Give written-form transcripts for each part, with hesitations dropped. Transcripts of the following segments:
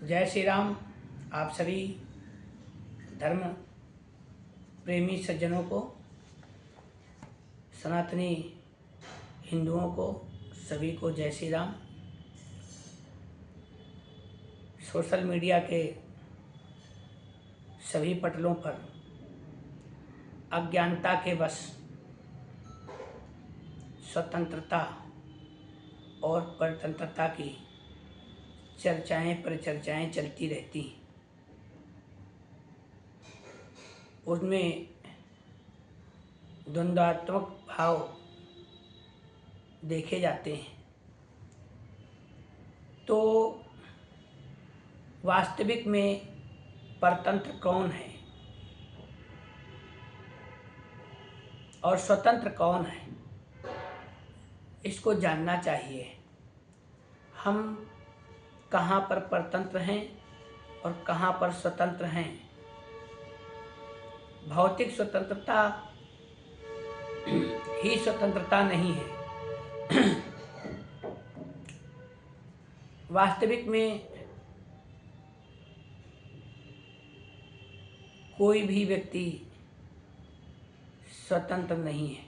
जय श्री राम। आप सभी धर्म प्रेमी सज्जनों को, सनातनी हिंदुओं को, सभी को जय श्री राम। सोशल मीडिया के सभी पटलों पर अज्ञानता के वश स्वतंत्रता और परतंत्रता की चर्चाएं परिचर्चाएं चलती रहती हैं। उसमें द्वंद्वात्मक भाव देखे जाते हैं। तो वास्तविक में परतंत्र कौन है और स्वतंत्र कौन है, इसको जानना चाहिए। हम कहाँ पर परतंत्र हैं और कहाँ पर स्वतंत्र हैं। भौतिक स्वतंत्रता ही स्वतंत्रता नहीं है। वास्तविक में कोई भी व्यक्ति स्वतंत्र नहीं है।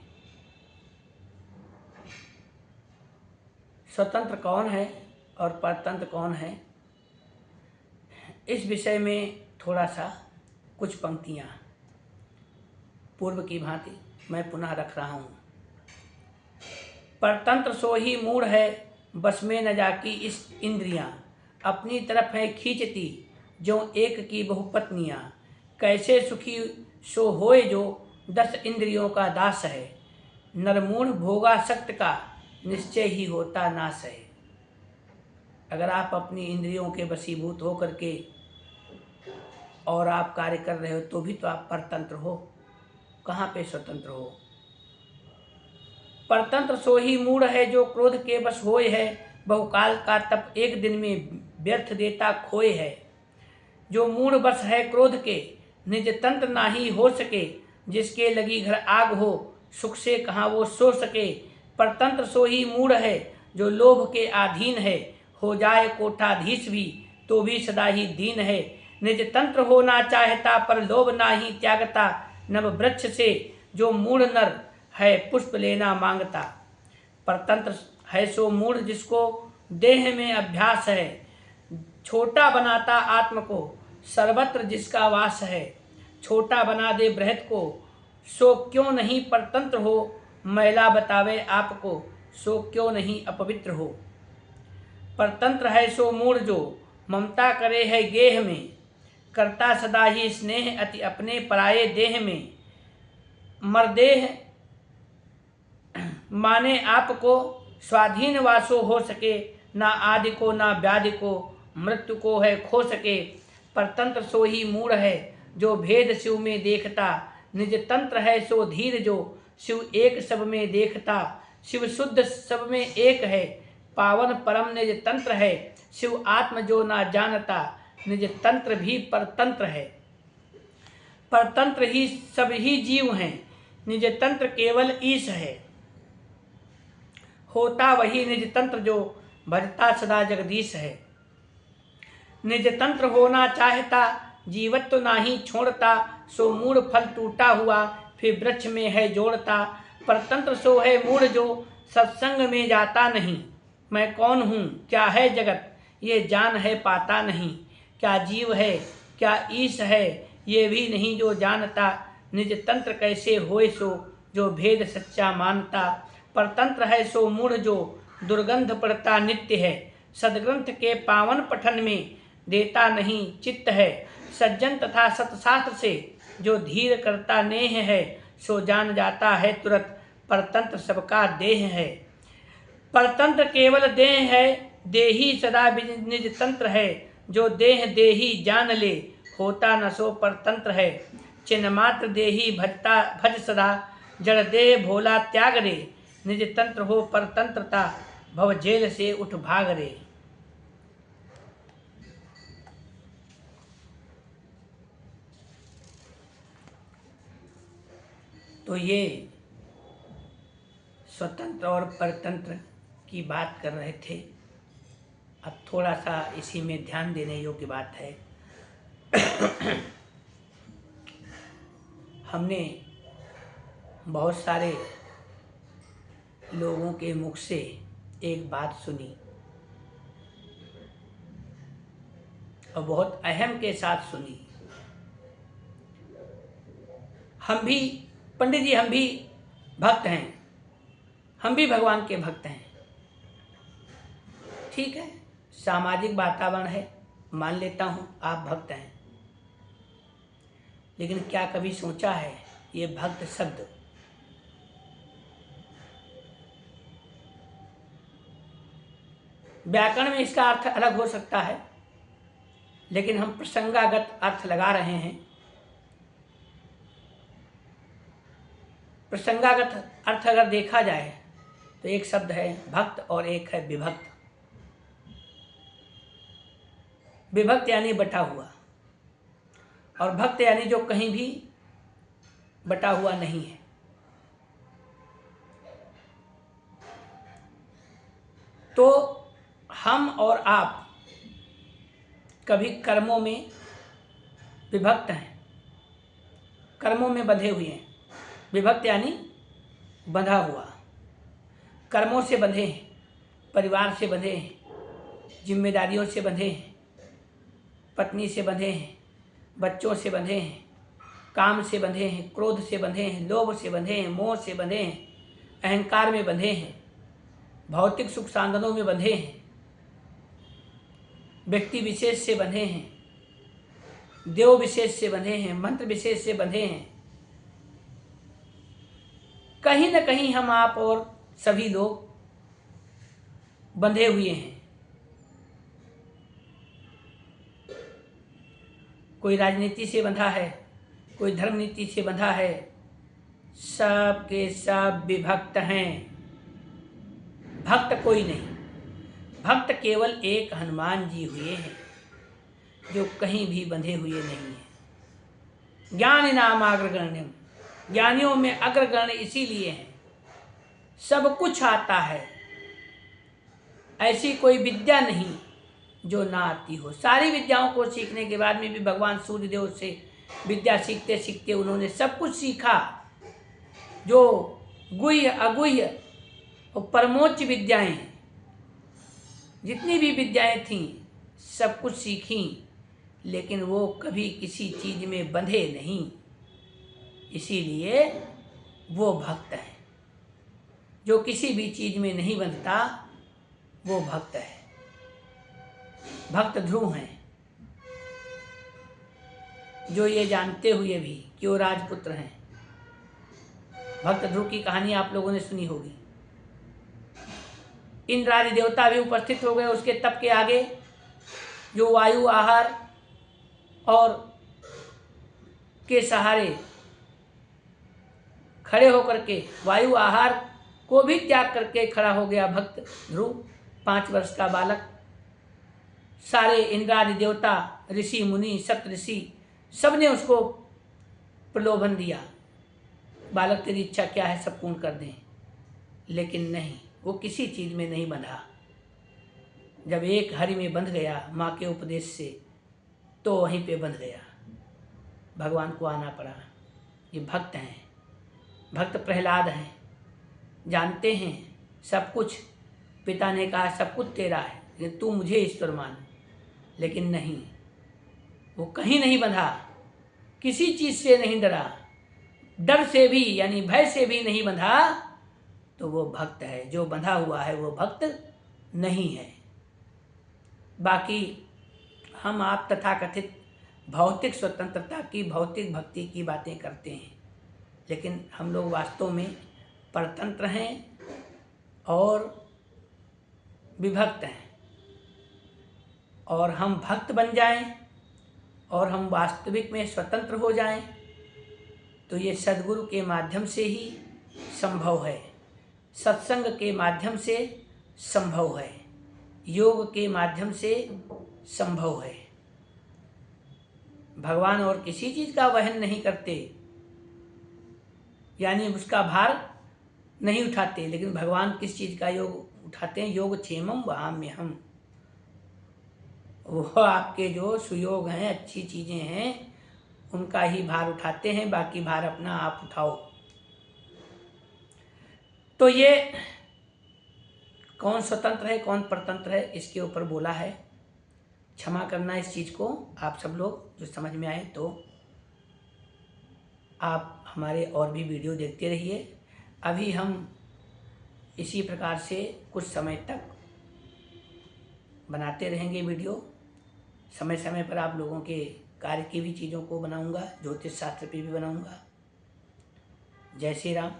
स्वतंत्र कौन है और परतंत्र कौन है, इस विषय में थोड़ा सा कुछ पंक्तियाँ पूर्व की भांति मैं पुनः रख रहा हूँ। परतंत्र सो ही मूढ़ है, बस में न जाकी इस इंद्रियाँ, अपनी तरफ है खींचती जो एक की बहुपत्नियाँ। कैसे सुखी सो होए जो 10 इंद्रियों का दास है, नरमूढ़ भोगासक्त का निश्चय ही होता नाश है। अगर आप अपनी इंद्रियों के वशीभूत हो करके और आप कार्य कर रहे हो तो भी तो आप परतंत्र हो, कहाँ पे स्वतंत्र हो। परतंत्र सो ही मूढ़ है जो क्रोध के बस होए है, बहुकाल का तप एक दिन में व्यर्थ देता खोए है। जो मूढ़ बस है क्रोध के, निज तंत्र नाही हो सके, जिसके लगी घर आग हो सुख से कहाँ वो सो सके। परतंत्र सो ही मूढ़ है जो लोभ के अधीन है, हो जाए कोठाधीश भी तो भी सदा ही दीन है। निज तंत्र होना चाहता पर लोभ नाही त्यागता, नव वृक्ष से जो मूढ़ नर है पुष्प लेना मांगता। परतंत्र है सो मूढ़ जिसको देह में अभ्यास है, छोटा बनाता आत्म को सर्वत्र जिसका वास है। छोटा बना दे बृहत को, सो क्यों नहीं परतंत्र हो, मैला बतावे आपको सो क्यों नहीं अपवित्र हो। परतंत्र है सो मूढ़ जो ममता करे है गेह में, करता सदा ही स्नेह अति अपने पराये देह में। मरदेह माने आपको स्वाधीन वासो हो सके, ना आदि को ना व्याधि को मृत्यु को है खो सके। परतंत्र सो ही मूढ़ है जो भेद शिव में देखता, निज तंत्र है सो धीर जो शिव एक सब में देखता। शिव शुद्ध सब में एक है, पावन परम निज तंत्र है, शिव आत्म जो ना जानता, निज तंत्र भी परतंत्र है। परतंत्र ही सब ही जीव हैं, निज तंत्र केवल ईश है। होता वही निज तंत्र जो भजता सदा जगदीश है। निज तंत्र होना चाहता जीवत्व नाही छोड़ता, सो मूढ़ फल टूटा हुआ फिर वृक्ष में है जोड़ता। परतंत्र सो है मूढ़ जो सत्संग में जाता नहीं, मैं कौन हूँ क्या है जगत ये जान है पाता नहीं। क्या जीव है क्या ईश है ये भी नहीं जो जानता, निज तंत्र कैसे होए सो जो भेद सच्चा मानता। परतंत्र है सो मूढ़ जो दुर्गंध पड़ता नित्य है, सदग्रंथ के पावन पठन में देता नहीं चित्त है। सज्जन तथा सतशास्त्र से जो धीर करता नेह है, सो जान जाता है तुरंत परतंत्र सबका देह है। परतंत्र केवल देह है, देही सदा निज तंत्र है, जो देह देही जान ले होता न सो परतंत्र है। चिन्ह मात्र देही भजता भज सदा, जड़ देह भोला त्याग रे, निज तंत्र हो परतंत्रता, भव जेल से उठ भाग रे। तो ये स्वतंत्र और परतंत्र की बात कर रहे थे। अब थोड़ा सा इसी में ध्यान देने योग्य बात है। हमने बहुत सारे लोगों के मुख से एक बात सुनी और बहुत अहम के साथ सुनी। हम भी पंडित जी, हम भी भक्त हैं, हम भी भगवान के भक्त हैं। ठीक है, सामाजिक वातावरण है, मान लेता हूँ आप भक्त हैं, लेकिन क्या कभी सोचा है ये भक्त शब्द व्याकरण में इसका अर्थ अलग हो सकता है, लेकिन हम प्रसंगागत अर्थ लगा रहे हैं। प्रसंगागत अर्थ अगर देखा जाए तो एक शब्द है भक्त और एक है विभक्त। विभक्त यानी बटा हुआ, और भक्त यानी जो कहीं भी बटा हुआ नहीं है। तो हम और आप कभी कर्मों में विभक्त हैं, कर्मों में बंधे हुए हैं। विभक्त यानी बंधा हुआ, कर्मों से बंधे हैं, परिवार से बंधे हैं, जिम्मेदारियों से बंधे हैं, पत्नी से बंधे हैं, बच्चों से बंधे हैं, काम से बंधे हैं, क्रोध से बंधे हैं, लोभ से बंधे हैं, मोह से बंधे हैं, अहंकार में बंधे हैं, भौतिक सुख साधनों में बंधे हैं, व्यक्ति विशेष से बंधे हैं, देव विशेष से बंधे हैं, मंत्र विशेष से बंधे हैं। कहीं न कहीं हम आप और सभी लोग बंधे हुए हैं। कोई राजनीति से बंधा है, कोई धर्म नीति से बंधा है, सब के सब विभक्त हैं। भक्त कोई नहीं, भक्त केवल एक हनुमान जी हुए हैं जो कहीं भी बंधे हुए नहीं हैं। ज्ञान नाम अग्रगण्यम, ज्ञानियों में अग्रगण्य इसीलिए हैं, सब कुछ आता है, ऐसी कोई विद्या नहीं जो ना आती हो। सारी विद्याओं को सीखने के बाद में भी भगवान सूर्यदेव से विद्या सीखते सीखते उन्होंने सब कुछ सीखा। जो गुह्य अगुह्य और परमोच्च विद्याएं, जितनी भी विद्याएं थीं सब कुछ सीखी, लेकिन वो कभी किसी चीज में बंधे नहीं, इसीलिए वो भक्त है। जो किसी भी चीज में नहीं बंधता वो भक्त है। भक्त ध्रुव हैं, जो ये जानते हुए भी कि वो राजपुत्र हैं। भक्त ध्रुव की कहानी आप लोगों ने सुनी होगी। इंद्र आदि देवता भी उपस्थित हो गए उसके तप के आगे, जो वायु आहार और के सहारे खड़े होकर के वायु आहार को भी त्याग करके खड़ा हो गया भक्त ध्रुव, 5 वर्ष का बालक। सारे इंद्रादि देवता, ऋषि मुनि, सप्त ऋषि सबने उसको प्रलोभन दिया, बालक तेरी इच्छा क्या है सब पूर्ण कर दें, लेकिन नहीं, वो किसी चीज में नहीं बंधा। जब एक हरि में बंध गया माँ के उपदेश से, तो वहीं पे बंध गया, भगवान को आना पड़ा। ये भक्त हैं, भक्त प्रहलाद हैं, जानते हैं सब कुछ, पिता ने कहा सब कुछ तेरा है लेकिन तू मुझे ईश्वर मान, लेकिन नहीं, वो कहीं नहीं बंधा, किसी चीज से नहीं डरा, डर से भी यानी भय से भी नहीं बंधा, तो वो भक्त है। जो बंधा हुआ है वो भक्त नहीं है। बाकी हम आप तथाकथित भौतिक स्वतंत्रता की, भौतिक भक्ति की बातें करते हैं, लेकिन हम लोग वास्तव में परतंत्र हैं और विभक्त हैं। और हम भक्त बन जाएं और हम वास्तविक में स्वतंत्र हो जाएं, तो ये सद्गुरु के माध्यम से ही संभव है, सत्संग के माध्यम से संभव है, योग के माध्यम से संभव है। भगवान और किसी चीज का वहन नहीं करते, यानी उसका भार नहीं उठाते, लेकिन भगवान किस चीज का योग उठाते हैं? योग क्षेमम वहाम्य हम, वो आपके जो सुयोग हैं, अच्छी चीज़ें हैं, उनका ही भार उठाते हैं, बाकी भार अपना आप उठाओ। तो ये कौन स्वतंत्र है कौन परतंत्र है, इसके ऊपर बोला है। क्षमा करना इस चीज़ को आप सब लोग, जो समझ में आए तो आप हमारे और भी वीडियो देखते रहिए। अभी हम इसी प्रकार से कुछ समय तक बनाते रहेंगे वीडियो। समय समय पर आप लोगों के कार्य की भी चीज़ों को बनाऊंगा, ज्योतिष शास्त्र पे भी बनाऊंगा। जय श्री राम।